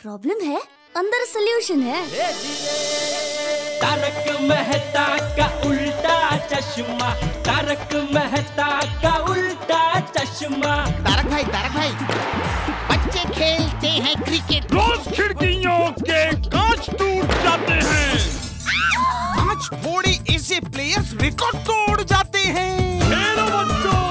Problem है, अंदर solution है। तारक मेहता का उल्टा चश्मा, तारक मेहता का उल्टा चश्मा। तारक भाई, बच्चे खेलते हैं क्रिकेट, रोज खिड़कियों के कांच टूट जाते हैं, कांच फोड़े ऐसे प्लेयर्स रिकॉर्ड तोड़ जाते हैं। खेलो बच्चों।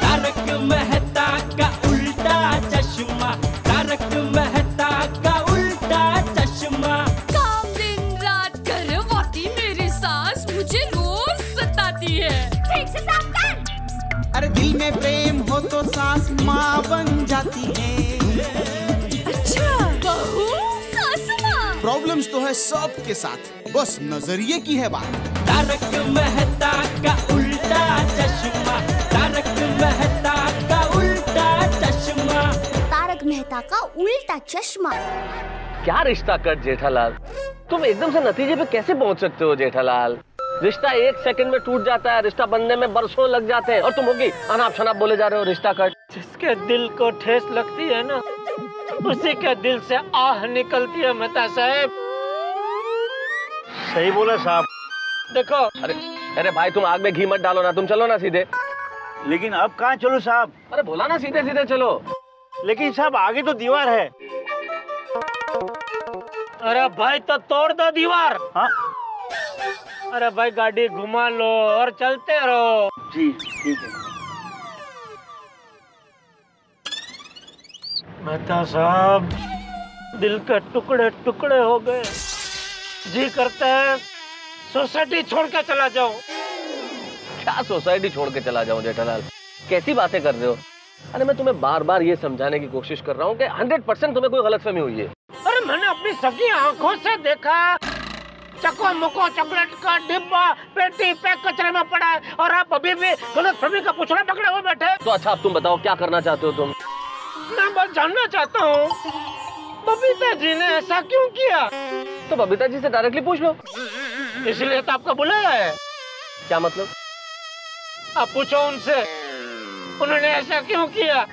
तारक मेहता का उल्टा चश्मा, तारक मेहता का उल्टा चश्मा। काम दिन रात करवाती मेरी सास मुझे रोज सताती है। ठीक से साफ कर। अरे दिल में प्रेम हो तो सास माँ बन जाती है। अच्छा, बहू सास माँ। प्रॉब्लम्स तो है सबके साथ, बस नजरिए की है बात। तारक मेहता का उल्टा चश्मा, तारक मेहता का उल्टा चश्मा। तारक मेहता का उल्टा चश्मा। क्या रिश्ता कट जेठालाल, तुम एकदम से नतीजे पे कैसे पहुंच सकते हो जेठालाल? रिश्ता 1 सेकंड में टूट जाता है, रिश्ता बनने में बरसों लग जाते हैं, और तुम होगी अनाप शनाप बोले जा रहे हो रिश्ता कट। जिसके दिल को ठेस लगती है ना, उसी के दिल से आह निकलती है मेहता साहब। सही बोला साहब। देखो, अरे भाई तुम आग में घी मत डालो ना, तुम चलो ना सीधे। लेकिन अब कहाँ चलो साहब? अरे बोला ना सीधे सीधे चलो। लेकिन साहब आगे तो दीवार है। अरे भाई तो तोड़ दो दीवार। हाँ? अरे भाई गाड़ी घुमा लो और चलते रहो। जी ठीक है। मेहता साहब, दिल के टुकड़े टुकड़े हो गए, जी करता है सोसाइटी छोड़ के चला जाऊं। क्या सोसाइटी छोड़ के चला जाऊं जेठालाल, कैसी बातें कर रहे हो? अरे मैं तुम्हें बार बार ये समझाने की कोशिश कर रहा हूँ कि 100% तुम्हें कोई गलतफहमी हुई है। अरे मैंने अपनी सभी आंखों से देखा, चको मुको चॉकलेट का डिब्बा पेटी पैक कचरे में पड़ा है, और आप अभी भी गलतफहमी का पुछड़ा पकड़े हुए बैठे। तो अच्छा अब तुम बताओ क्या करना चाहते हो तुम? मैं बस जानना चाहता हूँ बबीता जी ने ऐसा क्यों किया। तो बबीता जी से डायरेक्टली पूछ लो। इसलिए तो आपका बुलाया है। क्या मतलब? आप पूछो उनसे, उन्होंने ऐसा क्यों किया।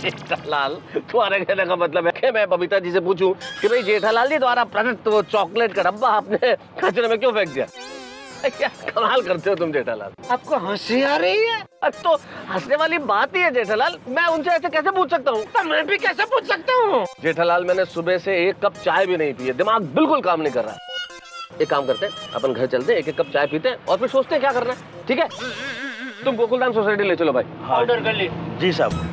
जेठालाल, तुम्हारे कहने का मतलब है कि मैं बबीता जी से पूछूं कि भाई जेठालाल जी द्वारा प्रदत्त वो चॉकलेट का डब्बा आपने कचरे में क्यों फेंक दिया? क्या कमाल करते हो तुम जेठालाल। आपको हंसी आ रही है? तो हंसने वाली बात ही है जेठालाल, मैं उनसे ऐसे कैसे पूछ सकता हूँ? तो मैं भी कैसे पूछ सकता हूँ? जेठालाल मैंने सुबह से 1 कप चाय भी नहीं पी है, दिमाग बिल्कुल काम नहीं कर रहा। एक काम करते हैं, अपन घर चलते हैं, 1-1 कप चाय पीते हैं और फिर सोचते हैं क्या करना है। ठीक है, तुम गोकुलधाम सोसाइटी ले चलो भाई। ऑर्डर कर ली। जी साहब।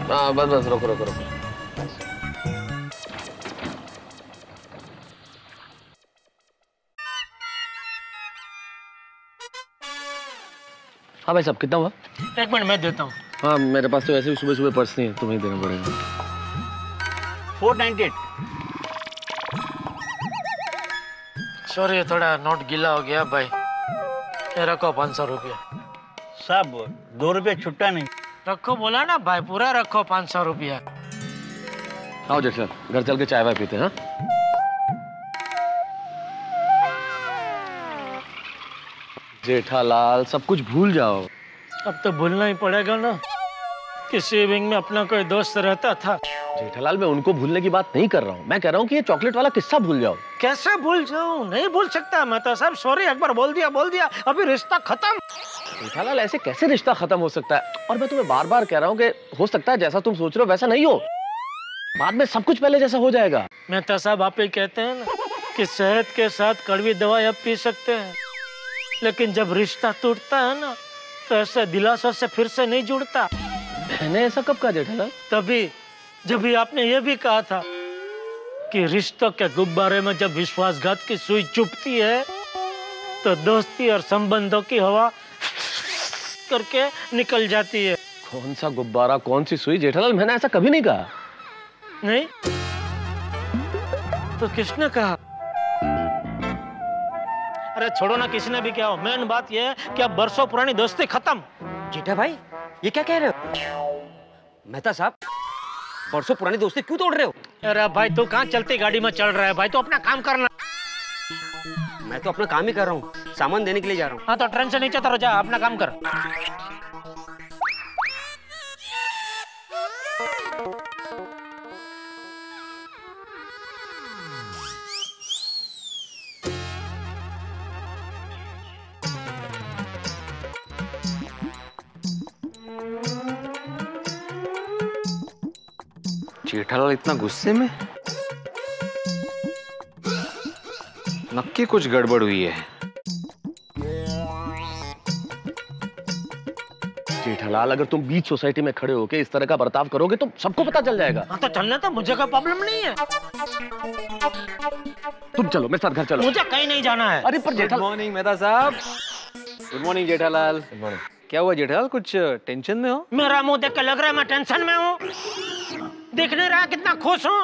हाँ बस रोको। हाँ भाई साहब, कितना हुआ? 1 मिनट मैं देता हूँ। हाँ मेरे पास तो ऐसे भी सुबह सुबह पर्स नहीं है, तुम्हें देना पड़ेगा। 498। सॉरी, थोड़ा नोट गीला हो गया भाई। ये रखो 500 रुपया। साहब 2 रुपये छुट्टा नहीं। रखो बोला ना भाई, पूरा रखो 500 रुपया। आओ जेठा, घर चल के चाय वाय पीते हैं। जेठालाल सब कुछ भूल जाओ। अब तो भूलना ही पड़ेगा ना, किसी विंग में अपना कोई दोस्त रहता था। जेठालाल मैं उनको भूलने की बात नहीं कर रहा हूँ, मैं कह रहा हूँ कि ये चॉकलेट वाला किस्सा भूल जाओ। कैसे भूल जाऊं? नहीं भूल सकता मेहता साहब, सॉरी, एक बार बोल दिया, अभी रिश्ता खत्म। जेठालाल ऐसे कैसे रिश्ता खत्म हो सकता है? और मैं तुम्हें बार बार कह रहा हूँ कि हो सकता है जैसा तुम सोच रहे हो वैसा नहीं हो, बाद में सब कुछ पहले जैसा हो जाएगा। मेहता साहब आप ही कहते हैं ना कि सेहत के साथ कड़वी दवाई अब पी सकते हैं, लेकिन जब रिश्ता टूटता है ना तो ऐसे दिलासा से फिर से नहीं जुड़ता। मैंने ऐसा कब कहा जेठालाल? तभी जब भी आपने ये भी कहा था कि रिश्तों के गुब्बारे में जब विश्वासघात की सुई चुभती है तो दोस्ती और संबंधों की हवा करके निकल जाती है। कौन सा गुब्बारा, कौन सी सुई जेठालाल? मैंने ऐसा कभी नहीं कहा। नहीं तो किसने कहा? अरे छोड़ो ना, किसी ने भी क्या हो, मेन बात ये है कि अब बरसों पुरानी दोस्ती खत्म। जेठा भाई ये क्या कह रहे हो? मेहता साहब, बरसों पुरानी दोस्ती क्यों तोड़ रहे हो? अरे भाई तू कहाँ चलती गाड़ी में चल रहा है भाई, तू अपना काम करना। मैं तो अपना काम ही कर रहा हूँ, सामान देने के लिए जा रहा हूँ। हाँ तो ट्रेन से नीचे उतर जा, अपना काम कर। जेठालाल इतना गुस्से में? नक्की कुछ गड़बड़ हुई है। जेठालाल, अगर तुम बीच सोसाइटी में खड़े होके इस तरह का बर्ताव करोगे तो सबको पता चल जाएगा। हाँ तो चलने तो, मुझे कोई प्रॉब्लम नहीं है। तुम चलो मेरे साथ घर चलो। मुझे कहीं नहीं जाना है। अरे पर गुड जेठालाल। मॉर्निंग मेहता साहब। Good morning Jethalal. Good morning. क्या हुआ जेठालाल, कुछ टेंशन में हो? मेरा मुंह देख के लग रहा है मैं टेंशन में हूँ। दिख नहीं रहा कितना खुश हूँ।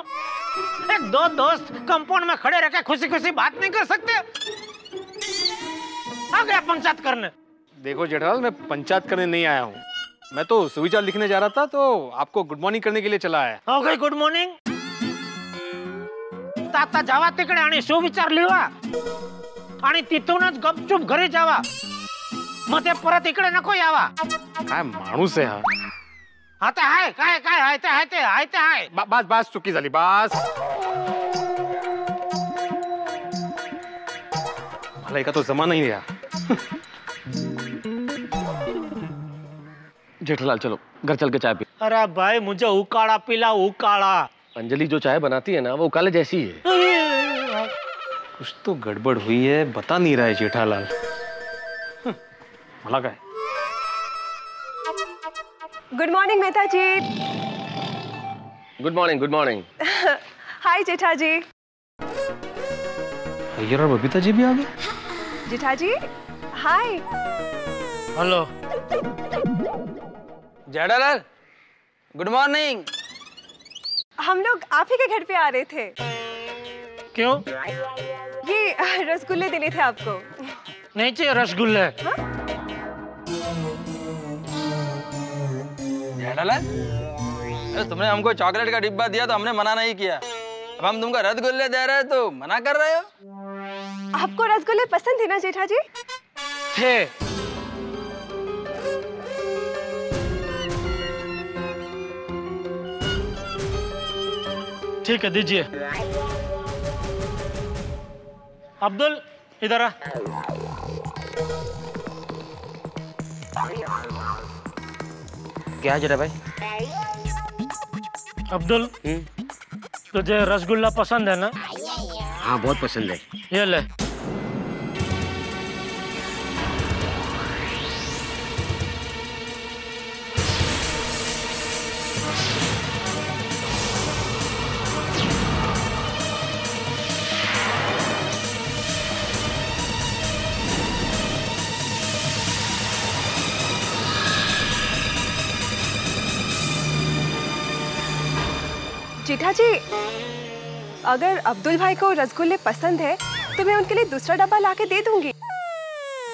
एक दो दोस्त कंपाउंड में खड़े रह के खुशी खुशी बात नहीं कर सकते। आ गया पंचायत करने। देखो जेठालाल, मैं पंचायत करने नहीं आया हूँ, मैं तो सुविचार लिखने जा रहा था, तो आपको गुड मॉर्निंग करने के लिए चला आया। हो गई गुड मॉर्निंग। ताता जावा तिकडे आणि सुविचार लिहा आणि तिथूनच गपचूप घरी जावा, मग ते परत इकडे नको यावा। काय माणूस आहे हा। आता आहे काय काय आहे ते आहे ते आहे ते आहे। बस बस, चुकी झाली, बस। मला एका तो जमा नहीं रहा। जेठालाल चलो घर चल के चाय पी। अरे भाई मुझे उकाड़ा पिला, उकाड़ा। अंजलि जो चाय बनाती है ना वो उकाले जैसी है। कुछ तो गड़बड़ हुई है, बता नहीं रहा है जेठालाल। मला काय? Good morning Mehta ji. Good morning, good morning. Hi Jetha ji. Iyer और बबीता जी भी आ गए। Jetha ji hi. Hello Jethalal, good morning. हम लोग आप ही के घर पे आ रहे थे। क्यों? ये रसगुल्ले देने थे आपको। नहीं चाहिए रसगुल्ले। जेठालाल, अरे तुमने हमको चॉकलेट का डिब्बा दिया तो हमने मना नहीं किया, अब हम तुमको रसगुल्ले दे रहे हैं तो मना कर रहे हो? आपको रसगुल्ले पसंद है ना जेठा जी? थे। ठीक है दीजिए। अब्दुल इधर आ। क्या है जेठा भाई? अब्दुल तुझे रसगुल्ला पसंद है ना? हाँ बहुत पसंद है। ये ले। जेठा जी, अगर अब्दुल भाई को रसगुल्ले पसंद है तो मैं उनके लिए दूसरा डब्बा लाके दे दूंगी,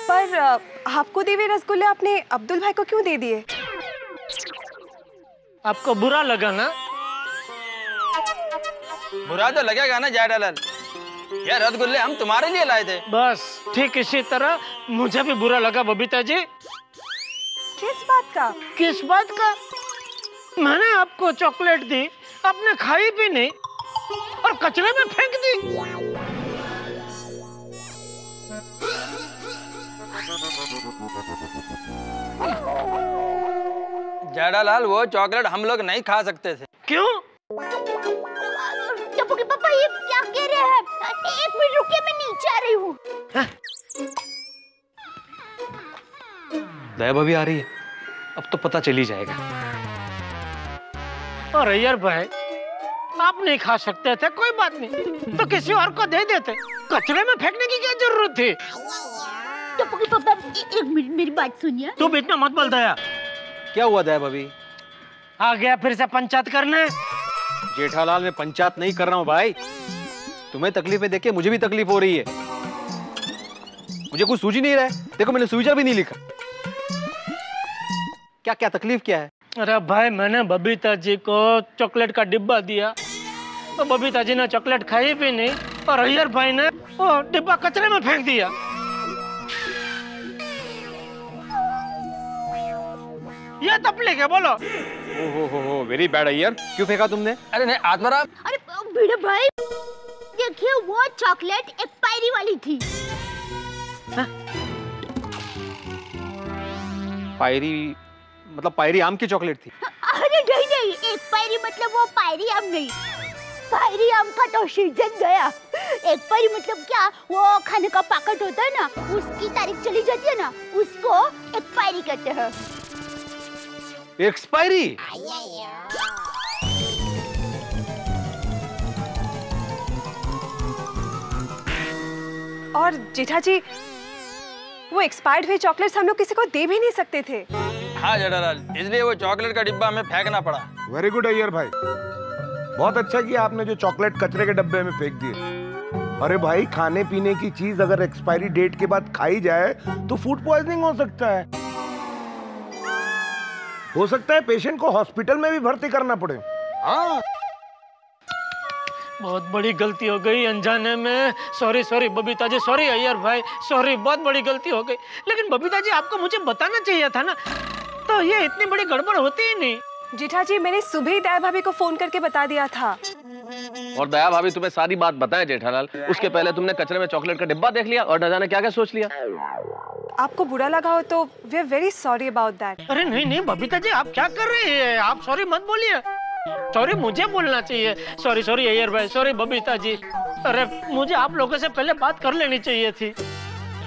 पर आपको दिए हुए रसगुल्ले आपने अब्दुल भाई को क्यों दे दिए? आपको बुरा लगा ना? बुरा तो लगेगा ना जेठालाल, ये रसगुल्ले हम तुम्हारे लिए लाए थे। बस ठीक इसी तरह मुझे भी बुरा लगा बबीता जी। किस बात का? किस बात का? मैंने आपको चॉकलेट दी, आपने खाई भी नहीं और कचरे में फेंक दी। जेठालाल, वो चॉकलेट हम लोग नहीं खा सकते थे। क्यों? टप्पू के पापा ये क्या कह रहे हैं? एक मिनट रुकिए, मैं नीचे आ रही हूँ। दया भाभी आ रही है, अब तो पता चल ही जाएगा। अरे यार भाई, आप नहीं खा सकते थे, कोई बात नहीं, तो किसी और को दे देते। कचरे में फेंकने की क्या जरूरत थी? टप्पू के पापा एक मिनट मेरी बात सुनिए। तू भी इतना मत बोल दया। क्या हुआ दया भाभी? आ गया फिर से पंचायत करने? जेठालाल, मैं पंचायत नहीं कर रहा हूँ भाई, तुम्हें तकलीफें देख के मुझे भी तकलीफ हो रही है। मुझे कुछ सूझ ही नहीं रहा है। देखो मैंने सुविचार भी नहीं लिखा। क्या क्या तकलीफ क्या है? अरे भाई मैंने बबीता जी को चॉकलेट का डिब्बा दिया तो बबीता जी ने चॉकलेट खाई भी नहीं और अय्यर भाई ने वो डिब्बा कचरे में फेंक दिया। ये तकलीफ है बोलो। हो वेरी बैड अय्यर। क्यों फेंका तुमने? अरे नहीं आत्माराम। अरे भिड़े भाई देखिए वो चॉकलेट एक्सपायरी वाली थी। पायरी मतलब पायरी आम की चॉकलेट थी? अरे नहीं एक्सपायरी मतलब वो पायरी आम नहीं। पायरी आम का तो सीजन गया। एक्सपायरी मतलब क्या, वो खाने का पैकेट होता है ना, उसकी तारीख चली जाती है ना, उसको एक्सपायरी कहते हैं। एक्सपायरी? और जेठा जी वो एक्सपायर्ड हुए चॉकलेट्स हम लोग किसी को दे भी नहीं सकते थे। हाँ जेठालाल, इसलिए वो चॉकलेट का डिब्बा हमें फेंकना पड़ा। वेरी गुड अय्यर भाई, बहुत अच्छा किया आपने जो चॉकलेट कचरे के डब्बे में फेंक दिए। अरे भाई खाने पीने की चीज अगर एक्सपायरी डेट के बाद खाई जाए तो फूड पॉइजनिंग हो सकता है। हो सकता है पेशेंट को हॉस्पिटल में भी भर्ती करना पड़े। हाँ बहुत बड़ी गलती हो गई अनजाने में। सॉरी बबीता जी, सॉरी अय्यर भाई, सॉरी, बहुत बड़ी गलती हो गई। लेकिन बबीता जी आपको मुझे बताना चाहिए था ना, तो ये इतनी बड़ी गड़बड़ होती ही नहीं। जेठा जी मैंने सुबह ही दया भाभी को फोन करके बता दिया था। और दया भाभी तुम्हें सारी बात बताए जेठालाल, उसके पहले तुमने कचरे में चॉकलेट का डिब्बा देख लिया और न जाने क्या क्या सोच लिया। आपको बुरा लगा हो तो we are very sorry about that. अरे नहीं बबीता जी आप क्या कर रही है, आप सॉरी मत बोलिए। सॉरी मुझे बोलना चाहिए। सॉरी अय्यर भाई, सॉरी बबीता जी। अरे मुझे आप लोगों से पहले बात कर लेनी चाहिए थी।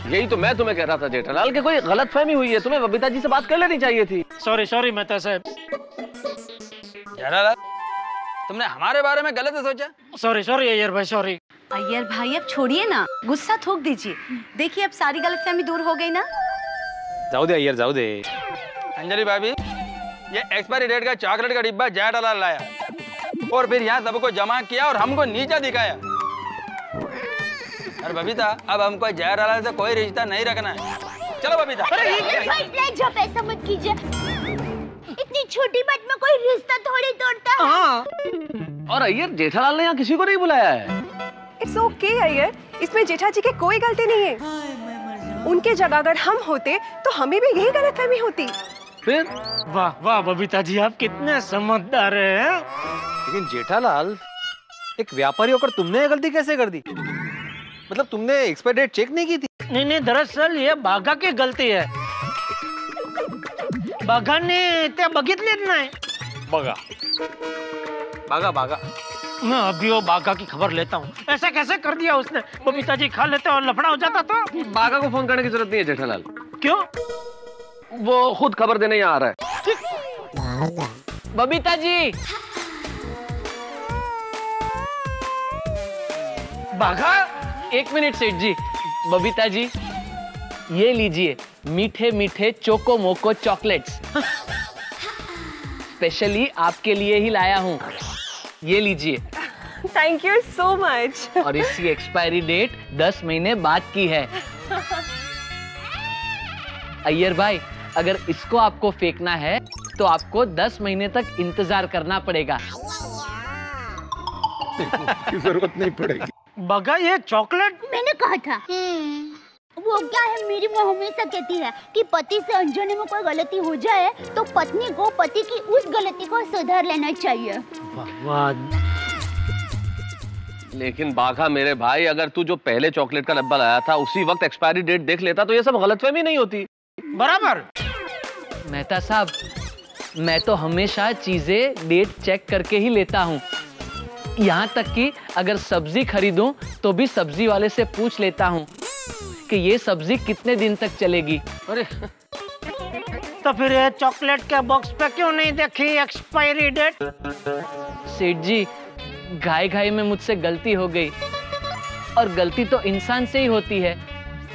यही तो मैं तुम्हें कह रहा था जेठालाल कि कोई गलतफहमी हुई है, तुम्हें बबीता जी से बात कर लेनी चाहिए थी। सॉरी मेहता साहब। जेठालाल तुमने हमारे बारे में गलत सोचा। सॉरी अय्यर भाई, सॉरी। अय्यर भाई अब छोड़िए ना, गुस्सा थूक दीजिए। देखिए अब सारी गलतफहमी दूर हो गई ना। जाओ दे अय्यर, जाओ दे। अंजलि भाभी, ये एक्सपायरी डेट का चॉकलेट का डिब्बा जेठालाल लाया और फिर यहाँ सबको जमा किया और हमको नीचा दिखाया। अरे बबीता, अब हमको जेठालाल से कोई रिश्ता नहीं रखना है। चलो बबीता। जब ऐसा मत कीजिए, इतनी छोटी बात में कोई रिश्ता थोड़ी तोड़ता है। हाँ। और अय्यर जेठालाल ने यहाँ किसी को नहीं बुलाया है। इट्स ओके अय्यर, इसमें जेठा जी की कोई गलती नहीं है। उनके जगह अगर हम होते तो हमें भी यही गलतफहमी होती। फिर वाह बबीता जी आप कितने समझदार हैं। लेकिन जेठालाल, एक व्यापारी होकर तुमने ये गलती कैसे कर दी? मतलब तुमने एक्सपायरी डेट चेक नहीं की थी? नहीं दरअसल ये बागा की गलती है। बागाने ते बघितलेच नाही। बागा मैं अभी वो बागा की खबर लेता हूँ। ऐसा कैसे कर दिया उसने? बबीता जी खा लेते और लफड़ा हो जाता तो। बागा को फोन करने की जरूरत नहीं है जेठालाल। क्यों? वो खुद खबर देने यहाँ आ रहा है। बबीता जी। बागा? एक मिनट सेठ जी। बबीता जी ये लीजिए मीठे मीठे चोको मोको चॉकलेट्स, स्पेशली आपके लिए ही लाया हूँ। ये लीजिए। Thank you so much. और इसकी एक्सपायरी डेट 10 महीने बाद की है। अय्यर भाई, अगर इसको आपको फेंकना है तो आपको 10 महीने तक इंतजार करना पड़ेगा। की जरूरत नहीं पड़ेगी। बगा ये चॉकलेट मैंने कहा था। वो क्या है, मेरी माँ हमेशा कहती है कि पति से अनजाने में कोई गलती हो जाए तो पत्नी को पति की उस गलती को सुधार लेना चाहिए। लेकिन बाघा मेरे भाई, अगर तू जो पहले चॉकलेट का डब्बा लाया था उसी वक्त एक्सपायरी डेट देख लेता तो ये सब गलतफहमी नहीं होती। बराबर। मेहता साहब, मैं तो हमेशा चीजें डेट चेक करके ही लेता हूँ। यहाँ तक कि अगर सब्जी खरीदूं तो भी सब्जी वाले से पूछ लेता हूँ कि ये सब्जी कितने दिन तक चलेगी। अरे तो फिर ये चॉकलेट के बॉक्स पे क्यों नहीं देखी एक्सपायरी डेट? सेठ जी, घाई में मुझसे गलती हो गई और गलती तो इंसान से ही होती है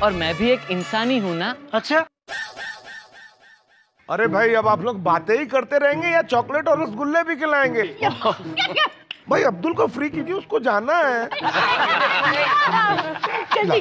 और मैं भी एक इंसान ही हूँ ना। अच्छा। अरे भाई अब आप लोग बातें ही करते रहेंगे या चॉकलेट और रसगुल्ले भी खिलाएंगे? भाई अब्दुल को फ्री कीजिए, उसको जाना है। जल्दी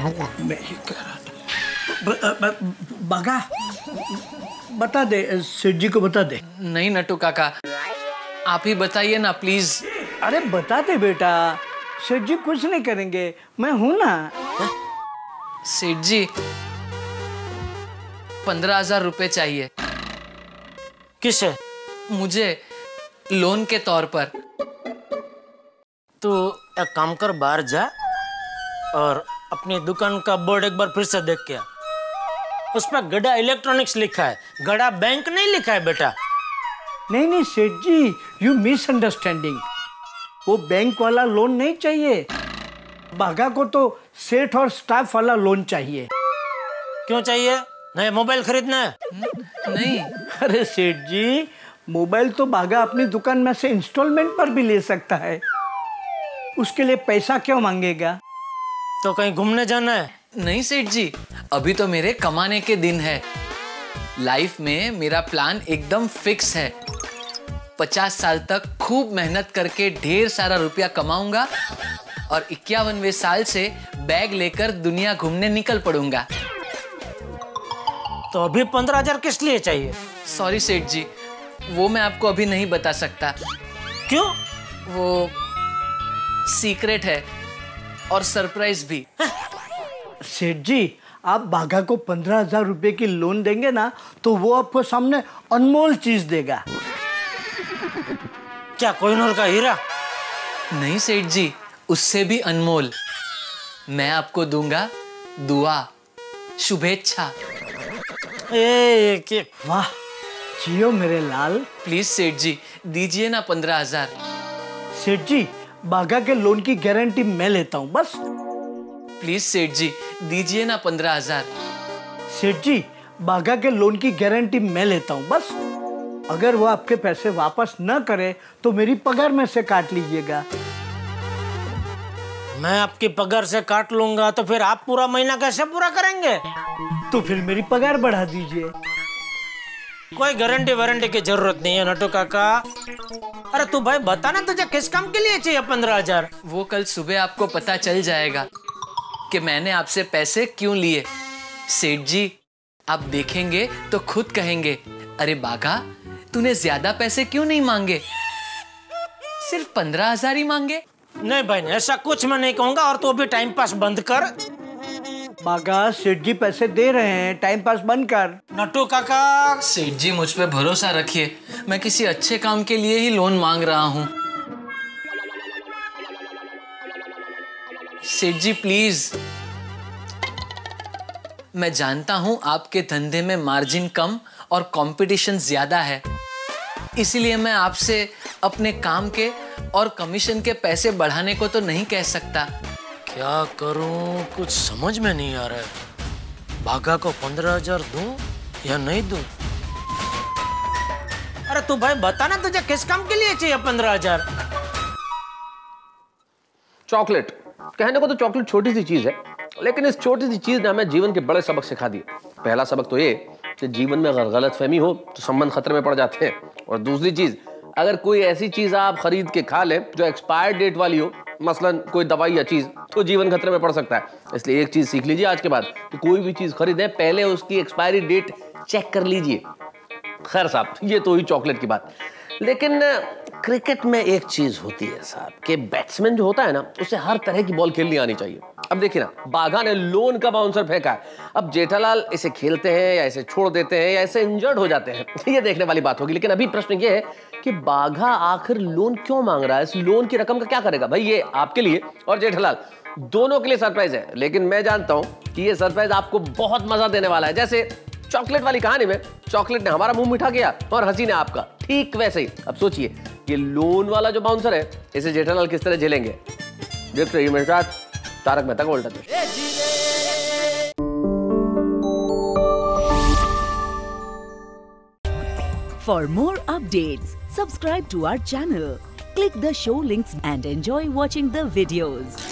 मैं ही कह रहा था। बागा बता दे, सेठ जी को बता दे। नहीं नट्टू काका, आप ही बताइए ना प्लीज। अरे बता दे बेटा, सेठ जी कुछ नहीं करेंगे, मैं हूं ना। सेठ जी 15,000 रुपए चाहिए। किसे? मुझे, लोन के तौर पर। तो एक काम कर, बाहर जा और अपनी दुकान का बोर्ड एक बार फिर से देख के आ। उस पर गड़ा इलेक्ट्रॉनिक्स लिखा है, गड़ा बैंक नहीं लिखा है बेटा। नहीं सेठ जी, यू मिसअंडरस्टैंडिंग। वो बैंक वाला लोन नहीं चाहिए, बागा को तो सेठ और स्टाफ वाला लोन चाहिए। क्यों चाहिए? नया मोबाइल खरीदना है? नहीं। अरे सेठ जी, मोबाइल तो बागा अपनी दुकान में से इंस्टॉलमेंट पर भी ले सकता है, उसके लिए पैसा क्यों मांगेगा? तो कहीं घूमने जाना है? नहीं सेठ जी, अभी तो मेरे कमाने के दिन है। लाइफ में मेरा प्लान एकदम फिक्स है। 50 साल तक खूब मेहनत करके ढेर सारा रुपया कमाऊंगा और 51वें साल से बैग लेकर दुनिया घूमने निकल पड़ूंगा। तो अभी 15,000 किस लिए चाहिए? सॉरी सेठ जी, वो मैं आपको अभी नहीं बता सकता। क्यों? वो सीक्रेट है और सरप्राइज भी। सेठ जी, आप बागा को 15,000 रुपए की लोन देंगे ना, तो वो आपको सामने अनमोल चीज देगा। क्या कोहिनूर का हीरा? नहीं सेठ जी, उससे भी अनमोल। मैं आपको दूंगा दुआ, शुभेच्छा। वाह, जियो मेरे लाल। प्लीज सेठ जी, दीजिए ना 15,000। सेठ जी, बागा के लोन की गारंटी मैं लेता हूँ, बस। प्लीज सेठ जी, दीजिए ना 15,000। सेठ जी, बागा के लोन की गारंटी मैं लेता हूँ, बस। अगर वो आपके पैसे वापस न करे तो मेरी पगार में से काट लीजिएगा। मैं आपकी पगार से काट लूंगा तो फिर आप पूरा महीना कैसे पूरा करेंगे? तो फिर मेरी पगार बढ़ा दीजिए। कोई गारंटी वारंटी की जरूरत नहीं है नट्टू काका। अरे तू भाई बता ना, तुझे किस काम के लिए चाहिए 15,000? वो कल सुबह आपको पता चल जाएगा कि मैंने आपसे पैसे क्यों लिए। सेठ जी, आप देखेंगे तो खुद कहेंगे, अरे बागा तूने ज्यादा पैसे क्यों नहीं मांगे, सिर्फ 15,000 ही मांगे। नहीं भाई, ऐसा कुछ मैं नहीं कहूंगा, और तू अभी टाइम पास बंद कर। बागा, सेठ जी पैसे दे रहे हैं, टाइम पास बंद कर। नट्टू काका। सेठ जी मुझ पे भरोसा रखिए, मैं किसी अच्छे काम के लिए ही लोन मांग रहा हूँ। सेठ जी प्लीज। मैं जानता हूं आपके धंधे में मार्जिन कम और कंपटीशन ज्यादा है, इसीलिए मैं आपसे अपने काम के और कमीशन के पैसे बढ़ाने को तो नहीं कह सकता। क्या करूं, कुछ समझ में नहीं आ रहा है। बागा को 15,000 दूं या नहीं दूं? अरे तू भाई बता ना, तुझे किस काम के लिए चाहिए 15,000? चॉकलेट। कहने को तो चॉकलेट छोटी सी चीज है, लेकिन इस छोटी सी चीज ने हमें जीवन के बड़े सबक सिखा दिए। पहला सबक तो ये कि जीवन में अगर गलतफहमी हो तो संबंध खतरे में पड़ जाते हैं, और दूसरी चीज, अगर कोई ऐसी चीज आप खरीद के खा ले जो एक्सपायर्ड डेट वाली हो, मसलन कोई दवाई या चीज, तो जीवन खतरे में पड़ सकता है। इसलिए एक चीज सीख लीजिए आज के बाद कि कोई भी चीज खरीदें, पहले उसकी एक्सपायरी डेट चेक कर लीजिए। खैर साहब, ये तो हुई चॉकलेट की बात। लेकिन क्रिकेट में एक चीज होती है साहब कि बैट्समैन जो होता है ना, उसे हर तरह की बॉल खेलनी आनी चाहिए। अब देखिए ना, बागा ने लोन का बाउंसर फेंका है। अब जेठालाल इसे खेलते हैं या इसे छोड़ देते हैं या इसे इंजर्ड हो जाते हैं, ये देखने वाली बात होगी। लेकिन अभी प्रश्न ये है कि बागा आखिर लोन क्यों मांग रहा है? इस लोन की रकम का क्या करेगा? भाई ये आपके लिए और जेठालाल दोनों के लिए सरप्राइज है, लेकिन मैं जानता हूं कि ये सरप्राइज आपको बहुत मजा देने वाला है। जैसे चॉकलेट वाली कहानी में चॉकलेट ने हमारा मुंह मीठा किया और हंसी ने आपका, ठीक वैसे ही अब सोचिए ये लोन वाला जो बाउंसर है, इसे जेठालाल किस तरह झेलेंगे। देखते रहिए मेरे साथ तारक मेहता का उल्टा चश्मा। For more updates, subscribe to our channel, click the show links and enjoy watching the videos.